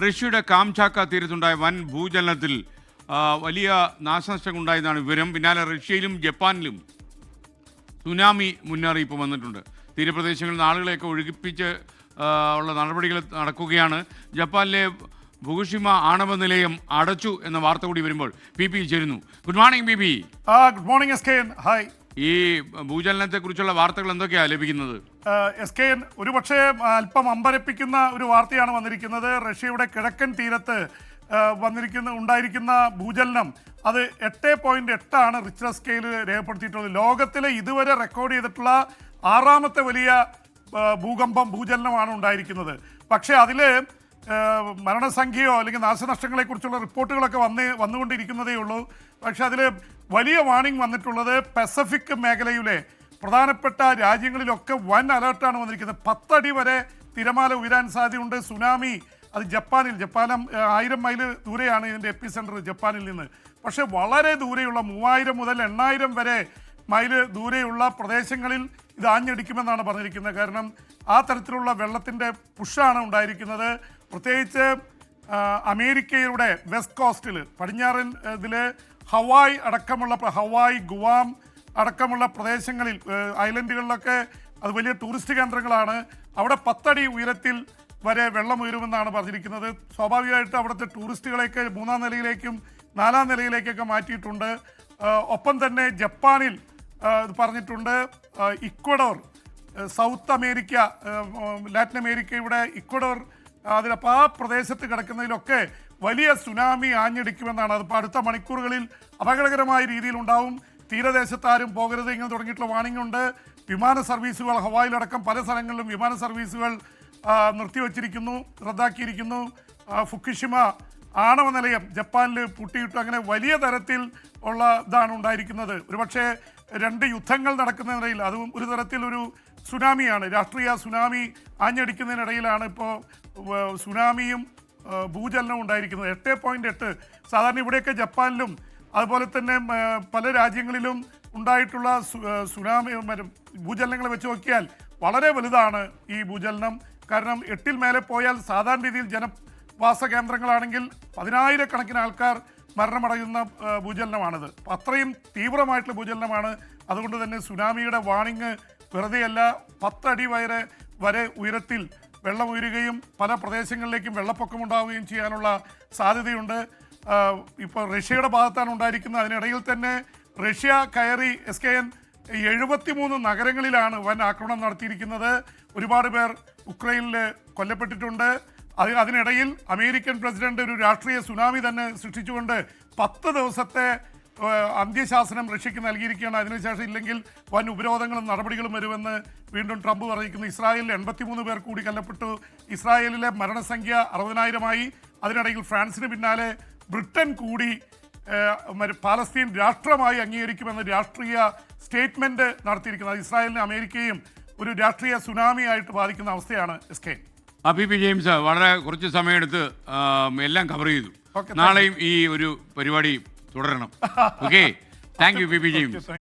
റഷ്യയുടെ കാംചാക്ക തീരത്തുണ്ടായ വൻ ഭൂചലനത്തിൽ വലിയ നാശനഷ്ടങ്ങളുണ്ടായെന്നാണ് വിവരം. പിന്നാലെ റഷ്യയിലും ജപ്പാനിലും സുനാമി മുന്നറിയിപ്പ് വന്നിട്ടുണ്ട്. തീരപ്രദേശങ്ങളിൽ ആളുകളെയൊക്കെ ഒഴുകിപ്പിച്ച് ഉള്ള നടപടികൾ നടക്കുകയാണ്. ജപ്പാനിലെ ഫുകുഷിമ ആണവ നിലയം അടച്ചു എന്ന വാർത്ത കൂടി വരുമ്പോൾ പി ചേരുന്നു. Good morning P. Good morning S K N. Hi. ഈ ഭൂചലനത്തെക്കുറിച്ചുള്ള വാർത്തകൾ എന്തൊക്കെയാണ് ലഭിക്കുന്നത്? എസ് കെ എൻ, ഒരുപക്ഷെ അല്പം അമ്പരപ്പിക്കുന്ന ഒരു വാർത്തയാണ് വന്നിരിക്കുന്നത്. റഷ്യയുടെ കിഴക്കൻ തീരത്ത് ഉണ്ടായിരിക്കുന്ന ഭൂചലനം അത് 8.8 റിച്റ്റർ സ്കെയിലിൽ രേഖപ്പെടുത്തിയിട്ടുള്ളത്. ലോകത്തിലെ ഇതുവരെ റെക്കോർഡ് ചെയ്തിട്ടുള്ള 6ാമത്തെ വലിയ ഭൂചലനമാണ് ഉണ്ടായിരിക്കുന്നത്. പക്ഷേ അതിൽ മരണസംഖ്യയോ അല്ലെങ്കിൽ നാശനഷ്ടങ്ങളെക്കുറിച്ചുള്ള റിപ്പോർട്ടുകളൊക്കെ വന്നുകൊണ്ടിരിക്കുന്നതേ ഉള്ളൂ. പക്ഷേ അതിൽ വലിയ വാർണിംഗ് വന്നിട്ടുള്ളത് പസഫിക് മേഖലയിലെ പ്രധാനപ്പെട്ട രാജ്യങ്ങളിലൊക്കെ വൻ അലേർട്ടാണ് വന്നിരിക്കുന്നത്. 10 അടി വരെ തിരമാല ഉയരാൻ സാധ്യതയുണ്ട്. സുനാമി അത് ജപ്പാൻ 1000 മൈൽ ദൂരെയാണ് ഇതിൻ്റെ എപ്പിസെൻറ്റർ ജപ്പാനിൽ നിന്ന്. പക്ഷേ വളരെ ദൂരെയുള്ള 3000 മുതൽ 8000 വരെ മൈൽ ദൂരെയുള്ള പ്രദേശങ്ങളിൽ ഇത് ആഞ്ഞടിക്കുമെന്നാണ് പറഞ്ഞിരിക്കുന്നത്. കാരണം ആ തരത്തിലുള്ള വെള്ളത്തിൻ്റെ പുഷാണ് ഉണ്ടായിരിക്കുന്നത്. പ്രത്യേകിച്ച് അമേരിക്കയുടെ വെസ്റ്റ് കോസ്റ്റിൽ പടിഞ്ഞാറൻ ഇതിൽ ഹവായ്, ഗുവാം അടക്കമുള്ള പ്രദേശങ്ങളിൽ ഐലൻഡുകളിലൊക്കെ അത് വലിയ ടൂറിസ്റ്റ് കേന്ദ്രങ്ങളാണ്. അവിടെ 10 അടി ഉയരത്തിൽ വരെ വെള്ളം ഉയരുമെന്നാണ് പറഞ്ഞിരിക്കുന്നത്. സ്വാഭാവികമായിട്ട് അവിടുത്തെ ടൂറിസ്റ്റുകളെയൊക്കെ 3ാം നിലയിലേക്കും 4ാം നിലയിലേക്കൊക്കെ മാറ്റിയിട്ടുണ്ട്. ഒപ്പം തന്നെ ജപ്പാനിൽ പറഞ്ഞിട്ടുണ്ട് ഇക്വഡോർ, സൗത്ത് അമേരിക്ക, ലാറ്റിൻ അമേരിക്കയുടെ ഇക്വഡോർ അതിലപ്പോൾ ആ പ്രദേശത്ത് കിടക്കുന്നതിലൊക്കെ വലിയ സുനാമി ആഞ്ഞടിക്കുമെന്നാണ്. അതിപ്പോൾ അടുത്ത മണിക്കൂറുകളിൽ അപകടകരമായ രീതിയിലുണ്ടാവും. തീരദേശത്ത് ആരും പോകരുത് ഇങ്ങനെ തുടങ്ങിയിട്ടുള്ള വാണിംഗ് ഉണ്ട്. വിമാന സർവീസുകൾ ഹവായിലടക്കം പല സ്ഥലങ്ങളിലും വിമാന സർവീസുകൾ നിർത്തിവച്ചിരിക്കുന്നു, റദ്ദാക്കിയിരിക്കുന്നു. ഫുകുഷിമ ആണവ നിലയം ജപ്പാനിൽ പൂട്ടിയിട്ടു. അങ്ങനെ വലിയ തരത്തിൽ ഉള്ള ഇതാണ് ഉണ്ടായിരിക്കുന്നത്. ഒരുപക്ഷെ 2 യുദ്ധങ്ങൾ നടക്കുന്നതിനിടയിൽ അതും ഒരു തരത്തിലൊരു സുനാമിയാണ്, രാഷ്ട്രീയ സുനാമി ആഞ്ഞടിക്കുന്നതിനിടയിലാണ് ഇപ്പോൾ സുനാമിയും ഭൂചലനവും ഉണ്ടായിരിക്കുന്നത്. 8.8 സാധാരണ ഇവിടെയൊക്കെ ജപ്പാനിലും അതുപോലെ തന്നെ പല രാജ്യങ്ങളിലും ഉണ്ടായിട്ടുള്ള സുനാമി ഭൂചലനങ്ങളെ വെച്ച് നോക്കിയാൽ വളരെ വലുതാണ് ഈ ഭൂചലനം. കാരണം 8ൽ മേലെ പോയാൽ സാധാരണ രീതിയിൽ ജനവാസ കേന്ദ്രങ്ങളാണെങ്കിൽ 10,000-കണക്കിന് ആൾക്കാർ മരണമടയുന്ന ഭൂചലനമാണിത്. അത്രയും തീവ്രമായിട്ടുള്ള ഭൂചലനമാണ്. അതുകൊണ്ട് തന്നെ സുനാമിയുടെ വാണിംഗ് വെറുതെയല്ല. 10 അടി വരെ ഉയരത്തിൽ വെള്ളം ഉയരുകയും പല പ്രദേശങ്ങളിലേക്കും വെള്ളപ്പൊക്കമുണ്ടാവുകയും ചെയ്യാനുള്ള സാധ്യതയുണ്ട്. ഇപ്പോൾ റഷ്യയുടെ ഭാഗത്താണ് ഉണ്ടായിരിക്കുന്നത്. അതിനിടയിൽ തന്നെ റഷ്യ കയറി SKN 73 നഗരങ്ങളിലാണ് വൻ ആക്രമണം നടത്തിയിരിക്കുന്നത്. ഒരുപാട് പേർ ഉക്രൈനിൽ കൊല്ലപ്പെട്ടിട്ടുണ്ട്. അതിനിടയിൽ അമേരിക്കൻ പ്രസിഡന്റ് ഒരു രാഷ്ട്രീയ സുനാമി തന്നെ സൃഷ്ടിച്ചുകൊണ്ട് 10 ദിവസത്തെ അന്ത്യശാസനം റഷ്യക്ക് നൽകിയിരിക്കുകയാണ്. അതിനുശേഷം ഇല്ലെങ്കിൽ വൻ ഉപരോധങ്ങളും നടപടികളും വരുമെന്ന് വീണ്ടും ട്രംപ് പറഞ്ഞിരിക്കുന്നു. ഇസ്രായേലിൽ 83 പേർ കൂടി കൊല്ലപ്പെട്ടു. ഇസ്രായേലിലെ മരണസംഖ്യ 60,000-മായി. അതിനിടയിൽ ഫ്രാൻസിന് പിന്നാലെ ബ്രിട്ടൻ കൂടി പാലസ്തീൻ രാഷ്ട്രമായി അംഗീകരിക്കുമെന്ന് രാഷ്ട്രീയ സ്റ്റേറ്റ്മെന്റ് നടത്തിയിരിക്കുന്നത്. ഇസ്രായേലിനും അമേരിക്കയും ഒരു രാഷ്ട്രീയ സുനാമി ആയിട്ട് ബാധിക്കുന്ന അവസ്ഥയാണ് SK. പി ജെയിംസ് വളരെ കുറച്ച് സമയമെടുത്ത് എല്ലാം കവർ ചെയ്തു. നാളെയും ഈ ഒരു പരിപാടി തുടരണം. Okay, thank you P James.